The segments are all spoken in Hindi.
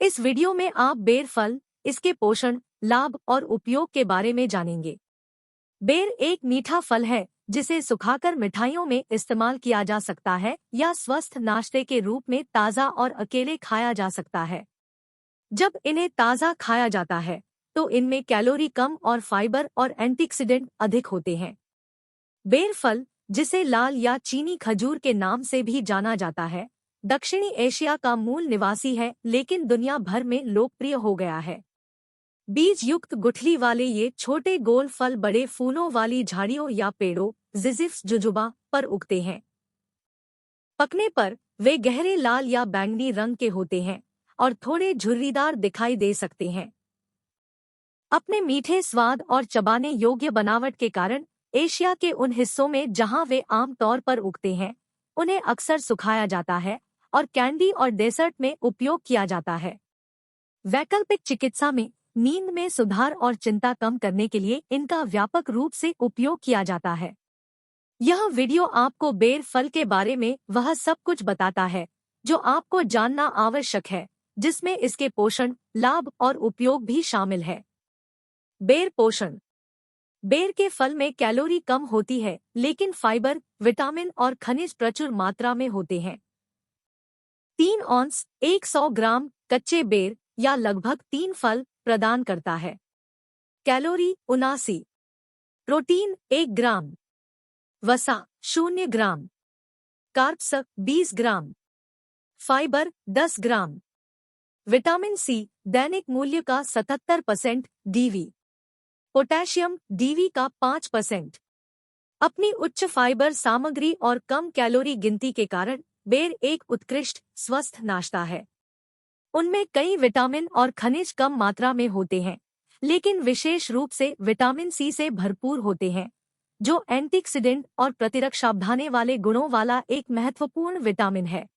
इस वीडियो में आप बेर फल, इसके पोषण, लाभ और उपयोग के बारे में जानेंगे। बेर एक मीठा फल है जिसे सुखाकर मिठाइयों में इस्तेमाल किया जा सकता है या स्वस्थ नाश्ते के रूप में ताज़ा और अकेले खाया जा सकता है। जब इन्हें ताज़ा खाया जाता है तो इनमें कैलोरी कम और फाइबर और एंटीऑक्सीडेंट अधिक होते हैं। बेर फल, जिसे लाल या चीनी खजूर के नाम से भी जाना जाता है, दक्षिणी एशिया का मूल निवासी है लेकिन दुनिया भर में लोकप्रिय हो गया है। बीज युक्त गुठली वाले ये छोटे गोल फल बड़े फूलों वाली झाड़ियों या पेड़ों जिजिफ्स जुजुबा पर उगते हैं। पकने पर वे गहरे लाल या बैंगनी रंग के होते हैं और थोड़े झुर्रीदार दिखाई दे सकते हैं। अपने मीठे स्वाद और चबाने योग्य बनावट के कारण एशिया के उन हिस्सों में जहां वे आम तौर पर उगते हैं, उन्हें अक्सर सुखाया जाता है और कैंडी और डेसर्ट में उपयोग किया जाता है। वैकल्पिक चिकित्सा में नींद में सुधार और चिंता कम करने के लिए इनका व्यापक रूप से उपयोग किया जाता है। यह वीडियो आपको बेर फल के बारे में वह सब कुछ बताता है जो आपको जानना आवश्यक है, जिसमें इसके पोषण, लाभ और उपयोग भी शामिल है। बेर पोषण। बेर के फल में कैलोरी कम होती है लेकिन फाइबर, विटामिन और खनिज प्रचुर मात्रा में होते हैं। 3 औंस 100 ग्राम कच्चे बेर या लगभग 3 फल प्रदान करता है। कैलोरी 79, प्रोटीन 1 ग्राम, वसा 0 ग्राम, कार्ब्स 20 ग्राम, फाइबर 10 ग्राम, विटामिन सी दैनिक मूल्य का 77%, डीवी पोटेशियम डीवी का 5%। अपनी उच्च फाइबर सामग्री और कम कैलोरी गिनती के कारण बेर एक उत्कृष्ट स्वस्थ नाश्ता है। उनमें कई विटामिन और खनिज कम मात्रा में होते हैं, लेकिन विशेष रूप से विटामिन सी से भरपूर होते हैं, जो एंटीऑक्सीडेंट और प्रतिरक्षा बढ़ाने वाले गुणों वाला एक महत्वपूर्ण विटामिन है।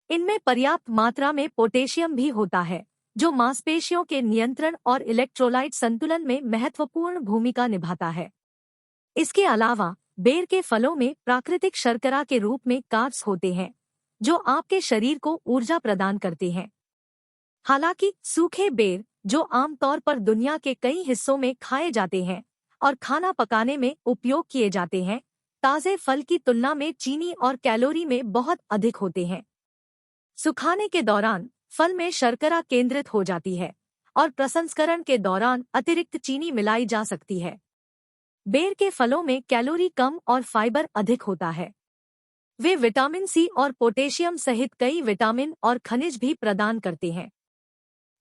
इनमें पर्याप्त मात्रा में पोटेशियम भी होता है, जो मांसपेशियों के नियंत्रण और इलेक्ट्रोलाइट संतुलन में महत्वपूर्ण भूमिका निभाता है। इसके अलावा बेर के फलों में प्राकृतिक शर्करा के रूप में कार्ब्स होते हैं, जो आपके शरीर को ऊर्जा प्रदान करते हैं। हालांकि सूखे बेर, जो आमतौर पर दुनिया के कई हिस्सों में खाए जाते हैं और खाना पकाने में उपयोग किए जाते हैं, ताजे फल की तुलना में चीनी और कैलोरी में बहुत अधिक होते हैं। सुखाने के दौरान फल में शर्करा केंद्रित हो जाती है और प्रसंस्करण के दौरान अतिरिक्त चीनी मिलाई जा सकती है। बेर के फलों में कैलोरी कम और फाइबर अधिक होता है। वे विटामिन सी और पोटेशियम सहित कई विटामिन और खनिज भी प्रदान करते हैं।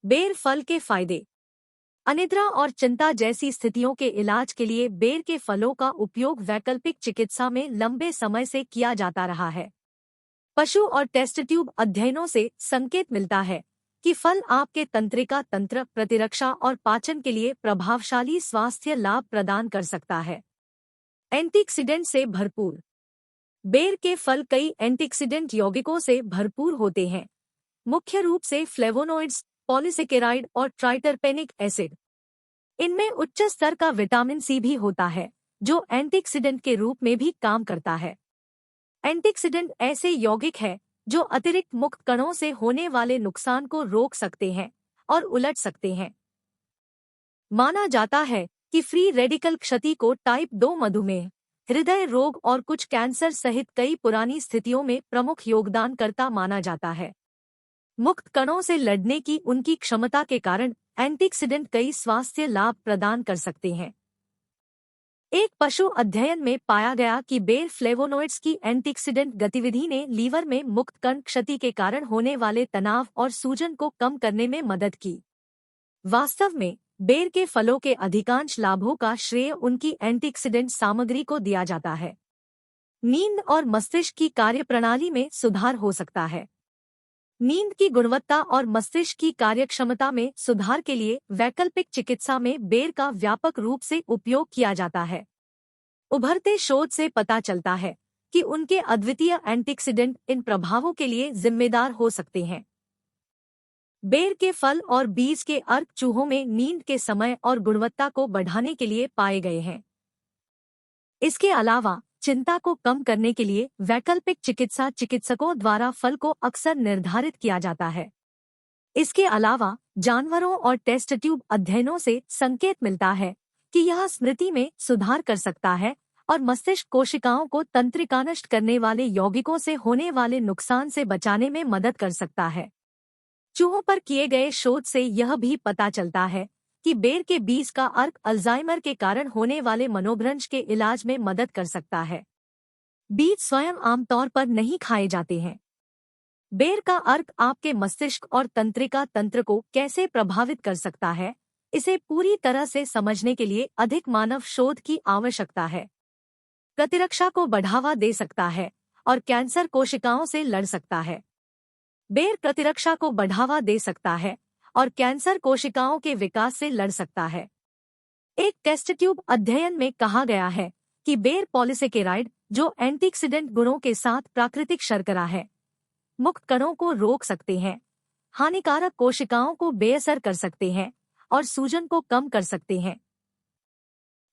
बेर फल के फायदे। अनिद्रा और चिंता जैसी स्थितियों के इलाज के लिए बेर के फलों का उपयोग वैकल्पिक चिकित्सा में लंबे समय से किया जाता रहा है। पशु और टेस्ट ट्यूब अध्ययनों से संकेत मिलता है कि फल आपके तंत्रिका तंत्र, प्रतिरक्षा और पाचन के लिए प्रभावशाली स्वास्थ्य लाभ प्रदान कर सकता है। एंटीऑक्सीडेंट से भरपूर। बेर के फल कई एंटीऑक्सीडेंट यौगिकों से भरपूर होते हैं, मुख्य रूप से फ्लेवोनोइड्स, पॉलीसेकेराइड और ट्राइटरपेनिक एसिड। इनमें उच्च स्तर का विटामिन सी भी होता है, जो एंटीऑक्सीडेंट के रूप में भी काम करता है। एंटीऑक्सीडेंट ऐसे यौगिक है जो अतिरिक्त मुक्त कणों से होने वाले नुकसान को रोक सकते हैं और उलट सकते हैं। माना जाता है कि फ्री रेडिकल क्षति को टाइप 2 मधुमेह, हृदय रोग और कुछ कैंसर सहित कई पुरानी स्थितियों में प्रमुख योगदानकर्ता माना जाता है। मुक्त कणों से लड़ने की उनकी क्षमता के कारण एंटीऑक्सीडेंट कई स्वास्थ्य लाभ प्रदान कर सकते हैं। एक पशु अध्ययन में पाया गया कि बेर फ्लेवोनोइड्स की एंटीऑक्सीडेंट गतिविधि ने लीवर में मुक्त कण क्षति के कारण होने वाले तनाव और सूजन को कम करने में मदद की। वास्तव में बेर के फलों के अधिकांश लाभों का श्रेय उनकी एंटीऑक्सीडेंट सामग्री को दिया जाता है। नींद और मस्तिष्क की कार्यप्रणाली में सुधार हो सकता है। नींद की गुणवत्ता और मस्तिष्क की कार्यक्षमता में सुधार के लिए वैकल्पिक चिकित्सा में बेर का व्यापक रूप से उपयोग किया जाता है। उभरते शोध से पता चलता है कि उनके अद्वितीय एंटीऑक्सीडेंट इन प्रभावों के लिए जिम्मेदार हो सकते हैं। बेर के फल और बीज के अर्क चूहों में नींद के समय और गुणवत्ता को बढ़ाने के लिए पाए गए हैं। इसके अलावा चिंता को कम करने के लिए वैकल्पिक चिकित्सा चिकित्सकों द्वारा फल को अक्सर निर्धारित किया जाता है। इसके अलावा जानवरों और टेस्ट ट्यूब अध्ययनों से संकेत मिलता है कि यह स्मृति में सुधार कर सकता है और मस्तिष्क कोशिकाओं को तंत्रिका नष्ट करने वाले यौगिकों से होने वाले नुकसान से बचाने में मदद कर सकता है। चूहों पर किए गए शोध से यह भी पता चलता है कि बेर के बीज का अर्क अल्जाइमर के कारण होने वाले मनोभ्रंश के इलाज में मदद कर सकता है। बीज स्वयं आमतौर पर नहीं खाए जाते हैं। बेर का अर्क आपके मस्तिष्क और तंत्रिका तंत्र को कैसे प्रभावित कर सकता है, इसे पूरी तरह से समझने के लिए अधिक मानव शोध की आवश्यकता है। प्रतिरक्षा को बढ़ावा दे सकता है और कैंसर कोशिकाओं से लड़ सकता है। बेर प्रतिरक्षा को बढ़ावा दे सकता है और कैंसर कोशिकाओं के विकास से लड़ सकता है। एक टेस्ट ट्यूब अध्ययन में कहा गया है कि बेर पॉलीसेकेराइड, जो एंटीऑक्सीडेंट गुणों के साथ प्राकृतिक शर्करा है, मुक्त कणों को रोक सकते हैं, हानिकारक कोशिकाओं को बेअसर कर सकते हैं और सूजन को कम कर सकते हैं।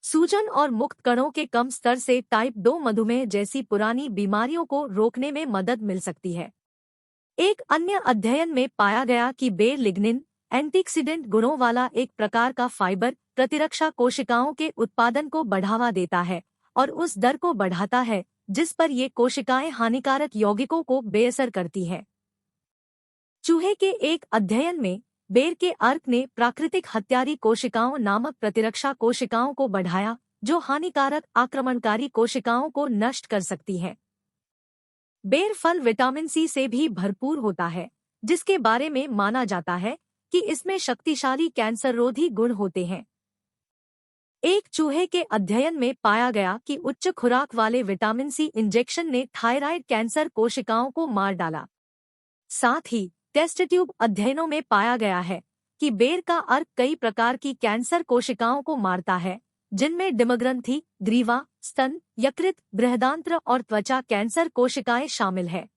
सूजन और मुक्त कणों के कम स्तर से टाइप 2 मधुमेह जैसी पुरानी बीमारियों को रोकने में मदद मिल सकती है। एक अन्य अध्ययन में पाया गया कि बेर लिग्निन, एंटीऑक्सीडेंट गुणों वाला एक प्रकार का फाइबर, प्रतिरक्षा कोशिकाओं के उत्पादन को बढ़ावा देता है और उस दर को बढ़ाता है जिस पर ये कोशिकाएं हानिकारक यौगिकों को बेअसर करती हैं। चूहे के एक अध्ययन में बेर के अर्क ने प्राकृतिक हत्यारी कोशिकाओं नामक प्रतिरक्षा कोशिकाओं को बढ़ाया जो हानिकारक आक्रमणकारी कोशिकाओं को नष्ट कर सकती हैं। बेर फल विटामिन सी से भी भरपूर होता है, जिसके बारे में माना जाता है कि इसमें शक्तिशाली कैंसररोधी गुण होते हैं। एक चूहे के अध्ययन में पाया गया कि उच्च खुराक वाले विटामिन सी इंजेक्शन ने थायराइड कैंसर कोशिकाओं को मार डाला। साथ ही टेस्ट ट्यूब अध्ययनों में पाया गया है कि बेर का अर्क कई प्रकार की कैंसर कोशिकाओं को मारता है, जिनमें डिम्बग्रंथि, ग्रीवा, स्तन, यकृत, बृहदांत्र और त्वचा कैंसर कोशिकाएं शामिल है।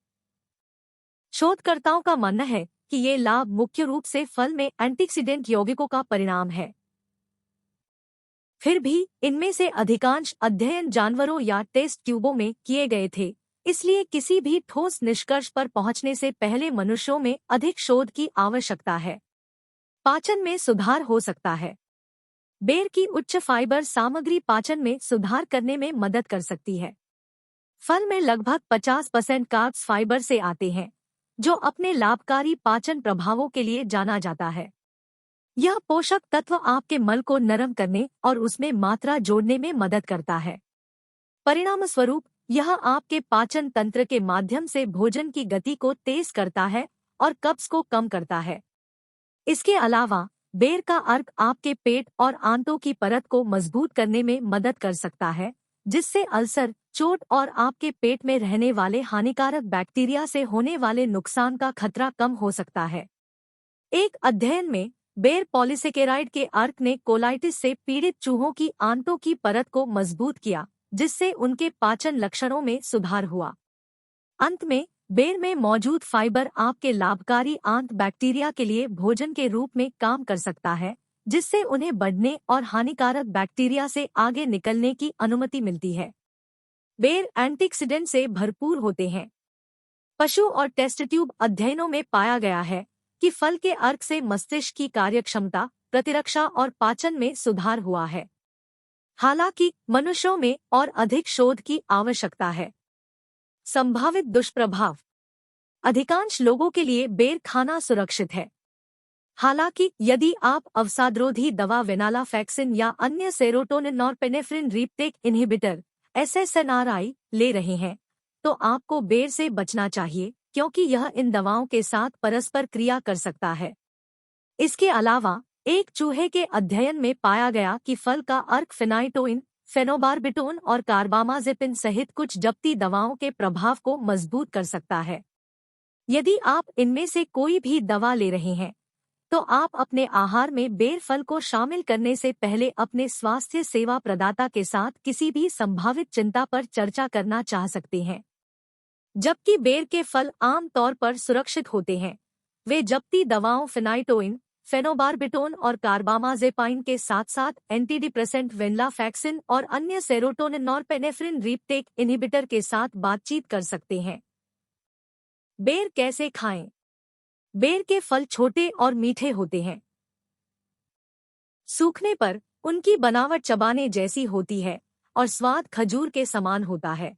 शोधकर्ताओं का मानना है कि ये लाभ मुख्य रूप से फल में एंटीऑक्सीडेंट यौगिकों का परिणाम है। फिर भी इनमें से अधिकांश अध्ययन जानवरों या टेस्ट ट्यूबों में किए गए थे, इसलिए किसी भी ठोस निष्कर्ष पर पहुंचने से पहले मनुष्यों में अधिक शोध की आवश्यकता है। पाचन में सुधार हो सकता है। बेर की उच्च फाइबर सामग्री पाचन में सुधार करने में मदद कर सकती है। फल में लगभग 50% कार्ब्स फाइबर से आते हैं, जो अपने लाभकारी पाचन प्रभावों के लिए जाना जाता है। यह पोषक तत्व आपके मल को नरम करने और उसमें मात्रा जोड़ने में मदद करता है। परिणामस्वरूप यह आपके पाचन तंत्र के माध्यम से भोजन की गति को तेज करता है और कब्ज को कम करता है। इसके अलावा बेर का अर्क आपके पेट और आंतों की परत को मजबूत करने में मदद कर सकता है, जिससे अल्सर, चोट और आपके पेट में रहने वाले हानिकारक बैक्टीरिया से होने वाले नुकसान का खतरा कम हो सकता है। एक अध्ययन में बेर पॉलीसेकेराइड के अर्क ने कोलाइटिस से पीड़ित चूहों की आंतों की परत को मजबूत किया, जिससे उनके पाचन लक्षणों में सुधार हुआ। अंत में बेर में मौजूद फाइबर आपके लाभकारी आंत बैक्टीरिया के लिए भोजन के रूप में काम कर सकता है, जिससे उन्हें बढ़ने और हानिकारक बैक्टीरिया से आगे निकलने की अनुमति मिलती है। बेर एंटीऑक्सीडेंट से भरपूर होते हैं। पशु और टेस्ट ट्यूब अध्ययनों में पाया गया है कि फल के अर्क से मस्तिष्क की कार्यक्षमता, प्रतिरक्षा और पाचन में सुधार हुआ है। हालांकि मनुष्यों में और अधिक शोध की आवश्यकता है। संभावित दुष्प्रभाव। अधिकांश लोगों के लिए बेर खाना सुरक्षित है। हालांकि यदि आप अवसादरोधी दवा वेनालाफैक्सिन या अन्य serotonin norepinephrine reuptake inhibitor SSNRI ले रहे हैं, तो आपको बेर से बचना चाहिए, क्योंकि यह इन दवाओं के साथ परस्पर क्रिया कर सकता है। इसके अलावा एक चूहे के अध्ययन में पाया गया कि फल का अर्क फेनाइटोइन, फेनोबार्बिटोन और कार्बामाजेपिन सहित कुछ जब्ती दवाओं के प्रभाव को मजबूत कर सकता है। यदि आप इनमें से कोई भी दवा ले रहे हैं, तो आप अपने आहार में बेर फल को शामिल करने से पहले अपने स्वास्थ्य सेवा प्रदाता के साथ किसी भी संभावित चिंता पर चर्चा करना चाह सकते हैं। जबकि बेर के फल आम तौर पर सुरक्षित होते हैं, वे जब्ती दवाओं फेनाइटोइन, फेनोबार्बिटोन और कार्बामाजेपाइन के साथ साथ एंटीडिप्रेसेंट वेनलाफैक्सिन और अन्य सेरोटोनिन नॉरपेनेफ्रिन रीपटेक इन्हिबिटर के साथ बातचीत कर सकते हैं। बेर कैसे खाएं? बेर के फल छोटे और मीठे होते हैं। सूखने पर उनकी बनावट चबाने जैसी होती है और स्वाद खजूर के समान होता है।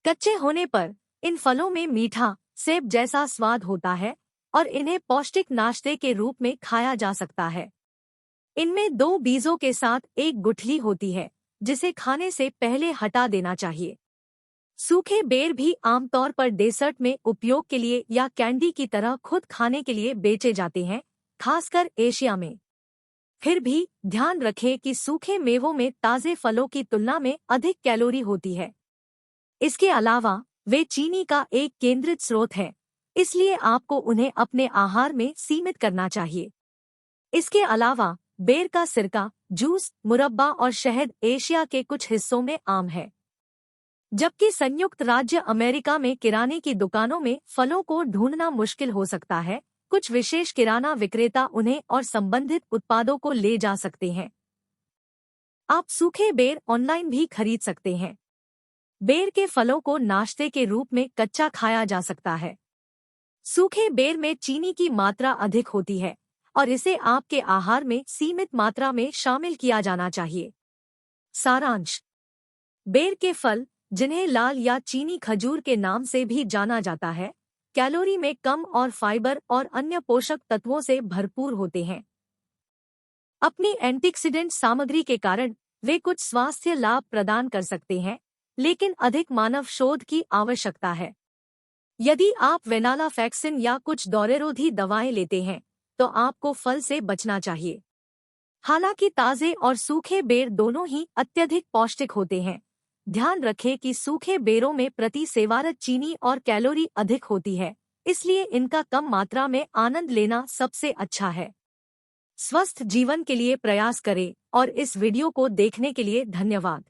कच्चे होने पर इन फलों में मीठा सेब जैसा स्वाद होता है और इन्हें पौष्टिक नाश्ते के रूप में खाया जा सकता है। इनमें 2 बीजों के साथ एक गुठली होती है, जिसे खाने से पहले हटा देना चाहिए। सूखे बेर भी आमतौर पर डेसर्ट में उपयोग के लिए या कैंडी की तरह खुद खाने के लिए बेचे जाते हैं, खासकर एशिया में। फिर भी ध्यान रखें कि सूखे मेवों में ताजे फलों की तुलना में अधिक कैलोरी होती है। इसके अलावा वे चीनी का एक केंद्रित स्रोत है, इसलिए आपको उन्हें अपने आहार में सीमित करना चाहिए। इसके अलावा बेर का सिरका, जूस, मुरब्बा और शहद एशिया के कुछ हिस्सों में आम है, जबकि संयुक्त राज्य अमेरिका में किराने की दुकानों में फलों को ढूंढना मुश्किल हो सकता है। कुछ विशेष किराना विक्रेता उन्हें और संबंधित उत्पादों को ले जा सकते हैं। आप सूखे बेर ऑनलाइन भी खरीद सकते हैं। बेर के फलों को नाश्ते के रूप में कच्चा खाया जा सकता है। सूखे बेर में चीनी की मात्रा अधिक होती है और इसे आपके आहार में सीमित मात्रा में शामिल किया जाना चाहिए। सारांश: बेर के फल, जिन्हें लाल या चीनी खजूर के नाम से भी जाना जाता है, कैलोरी में कम और फाइबर और अन्य पोषक तत्वों से भरपूर होते हैं। अपनी एंटीऑक्सीडेंट सामग्री के कारण वे कुछ स्वास्थ्य लाभ प्रदान कर सकते हैं, लेकिन अधिक मानव शोध की आवश्यकता है। यदि आप वेनालाफैक्सिन या कुछ दौरेरोधी दवाएं लेते हैं, तो आपको फल से बचना चाहिए। हालांकि ताजे और सूखे बेर दोनों ही अत्यधिक पौष्टिक होते हैं, ध्यान रखें कि सूखे बेरों में प्रति सेवारत चीनी और कैलोरी अधिक होती है, इसलिए इनका कम मात्रा में आनंद लेना सबसे अच्छा है। स्वस्थ जीवन के लिए प्रयास करें और इस वीडियो को देखने के लिए धन्यवाद।